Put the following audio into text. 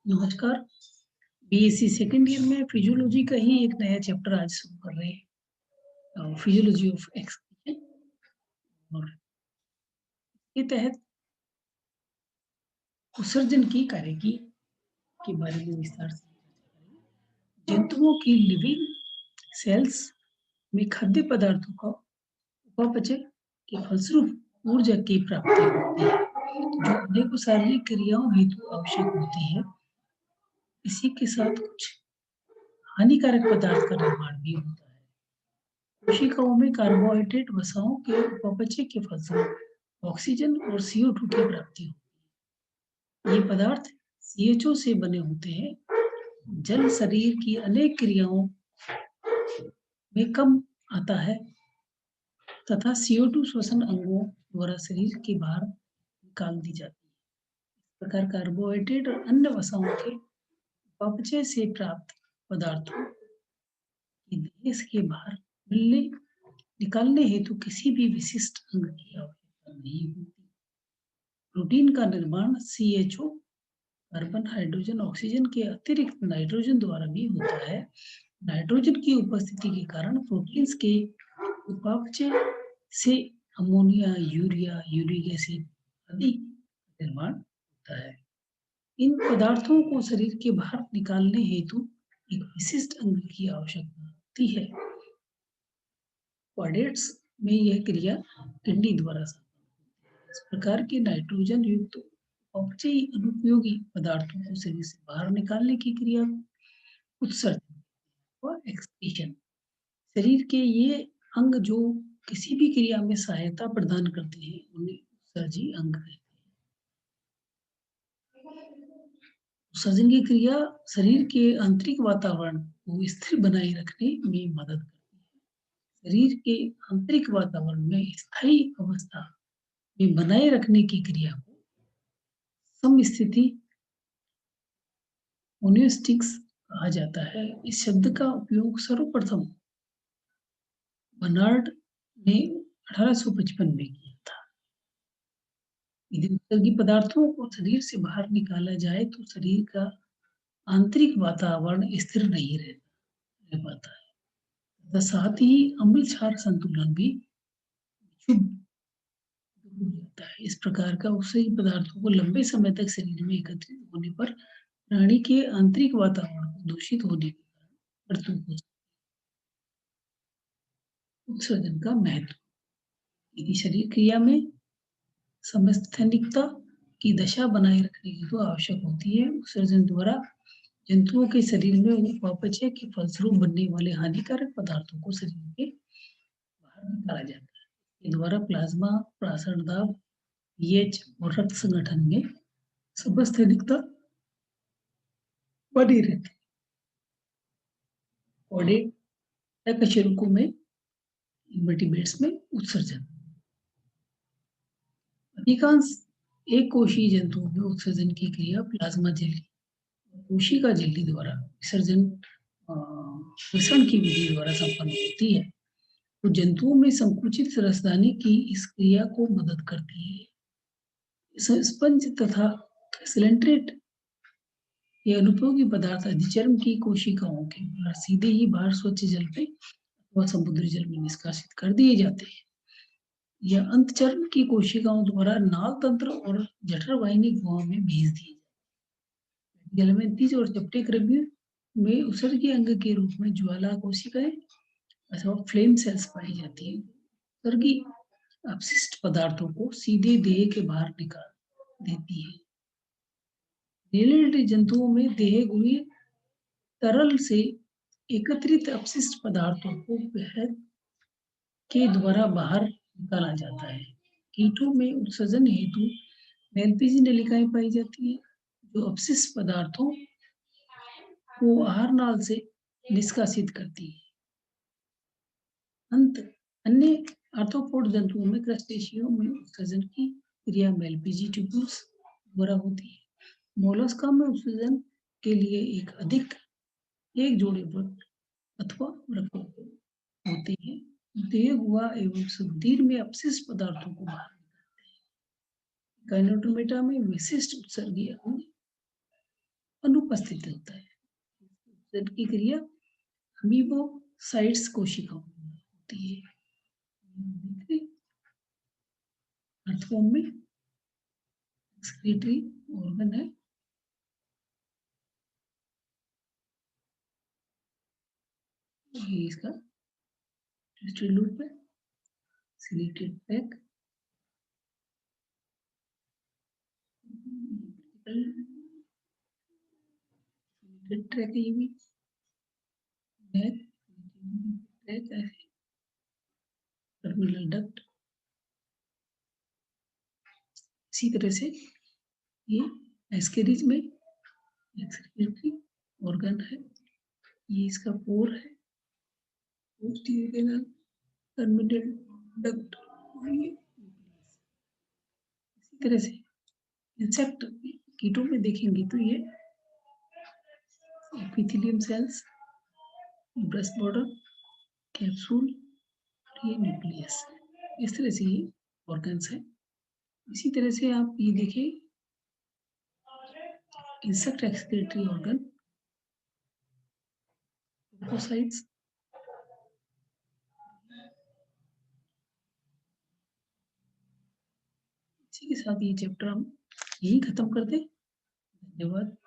नमस्कार। BSc second year में physiology का ही एक नया चैप्टर आज शुरू कर रहे हैं, फिजियोलॉजी ऑफ एक्सक्रीशन। और के तहत उत्सर्जन की कार्यकी के बारे में विस्तार से जंतुओं की लिविंग सेल्स में खाद्य पदार्थों का उपापचय के फलस्वरूप ऊर्जा की प्राप्ति होती है, जो अनेकों शारीरिक क्रियाओं हेतु आवश्यक होती है। इसी के साथ कुछ हानिकारक पदार्थ का निर्माण भी होता है। कोशिकाओं में कार्बोहाइड्रेट वसाओं के उपापचय के फलस्वरूप ऑक्सीजन और CO2 की प्राप्ति होती है। ये पदार्थ CHO से बने होते हैं। जल शरीर की अनेक क्रियाओं में कम आता है तथा CO2 श्वसन अंगों द्वारा शरीर के बाहर निकाल दी जाती है। इस प्रकार कार्बोहाइड्रेट और अन्य वसाओं के उपापचय से प्राप्त पदार्थों की देह के बाहर निकालने हेतु किसी भी विशिष्ट अंग की आवश्यकता नहीं होती। प्रोटीन का निर्माण CHO, कार्बन, हाइड्रोजन, ऑक्सीजन के अतिरिक्त नाइट्रोजन द्वारा भी होता है। नाइट्रोजन की उपस्थिति के कारण प्रोटीन्स के उपापचय से अमोनिया, यूरिया, यूरिक एसिड आदि निर्माण होता है। इन पदार्थों को शरीर के बाहर निकालने हेतु एक विशिष्ट अंग की आवश्यकता होती है। क्वाड्रेट्स में यह क्रिया किडनी द्वारा इस प्रकार के नाइट्रोजन युक्त अपचयी अनुपयोगी पदार्थों को शरीर से बाहर निकालने की क्रिया उत्सर्जन व एक्सक्रीशन। शरीर के ये अंग जो किसी भी क्रिया में सहायता प्रदान करते हैं उन्हें उत्सर्जी अंग कहते हैं। उत्सर्जन की क्रिया शरीर के आंतरिक वातावरण को स्थिर बनाए रखने में मदद करती है। शरीर के आंतरिक वातावरण में स्थायी अवस्था में बनाए रखने की क्रिया को समस्थिति होम्योस्टैटिक्स कहा जाता है। इस शब्द का उपयोग सर्वप्रथम बर्नार्ड ने 1855 में किया था। यदि उत्सर्गी पदार्थों को शरीर से बाहर निकाला जाए तो शरीर का आंतरिक वातावरण स्थिर नहीं रह पाता है तथा साथ ही अम्ल क्षार संतुलन भी क्षुब्ध हो जाता है। इस प्रकार का उत्सर्गी पदार्थों को लंबे समय तक शरीर में एकत्रित होने पर प्राणी के आंतरिक वातावरण को दूषित होने के कारण मृत्यु हो सकती है। उत्सर्जन का महत्व, यदि शरीर क्रिया में समस्थैनिकता की दशा बनाए रखने की तो आवश्यक होती है। उत्सर्जन द्वारा जंतुओं के शरीर में उपापचय के फलस्वरूप बनने वाले हानिकारक पदार्थों को शरीर के बाहर निकाला जाता है। इसके द्वारा प्लाज्मा, प्रासरण दाब, pH और रक्त संगठन में समस्थैनिकता बनी रहती है। कोडेट कशेरुकों में इनवर्टिब्रेट्स में उत्सर्जन, अधिकांश एक कोशीय जंतुओं में उत्सर्जन की क्रिया प्लाज्मा झिल्ली, कोशिका झिल्ली द्वारा विसर्जन विसरण की विधि द्वारा संपन्न होती है। तो जंतुओं में संकुचित रसदानी की इस क्रिया को मदद करती है। स्पंज तथा सिलेंट्रेट ये अनुपयोगी पदार्थ अधिचर्म की कोशिकाओं के द्वारा सीधे ही बाहर स्वच्छ जल पे अथवा समुद्री जल में निष्कासित कर दिए जाते हैं। यह अंतचर्म की कोशिकाओं द्वारा नाल तंत्र और जठर वाहिनी गुहा में भेज दिए जाते हैं। गलमेंतीज और चपटे कृमि में उत्सर्गी अंग के रूप में ज्वाला कोशिकाएं अथवा फ्लेम सेल्स पाई जाती है। उत्सर्गी अपशिष्ट पदार्थों को सीधे देह के बाहर निकाल देती है। नीलगिरी जंतुओं में देह गुणीय तरल से एकत्रित अपशिष्ट पदार्थों को बहर के द्वारा बाहर निकाला जाता है। कीटों में उत्सर्जन हेतु मेलपीजी नलिकाएं पाई जाती है जो अपशिष्ट पदार्थों को आहार नाल से निष्कासित करती है। अन्य आर्थ्रोपोड जंतुओं में क्रस्टेशियो में उत्सर्जन की क्रिया मेलपीजी ट्यूब्यूल्स द्वारा होती है। मोलस्का में उत्सर्जन के लिए एक जोड़े वृक्क अथवा वृक्कों होते हैं। देह गुहा एवं सुधीर में अपशिष्ट पदार्थों को बाहर निकालते हैं। गायनोटोमेटा में विशिष्ट उत्सर्गी अंग अनुपस्थित होता है। उपसर्ग की क्रिया अमीबोसाइट्स कोशिकाओं में होती है। अर्थवॉर्म में एक्सक्रीटरी ऑर्गन है। ये इसका ट्विस्टेड लूप है, सिलेक्टेड पैक, ट्रैक है ये भी, ट्रैक है, टर्मिनल डक्ट। इसी तरह से ये एस्केरिज में एक्सक्रीटरी ऑर्गन है, ये इसका पोर है, पोस्टीरियर टर्मिनल डक्ट। इसी तरह से इंसेक्ट कीटों में देखेंगे तो ये epithelium cells, breast border, capsule, ये न्यूक्लियस, इस तरह से ये ऑर्गन्स है। इसी तरह से आप ये देखें इंसेक्ट एक्सक्रीटरी ऑर्गन, लिम्फोसाइट्स। इसी के साथ ये चैप्टर हम यही खत्म कर दें। धन्यवाद।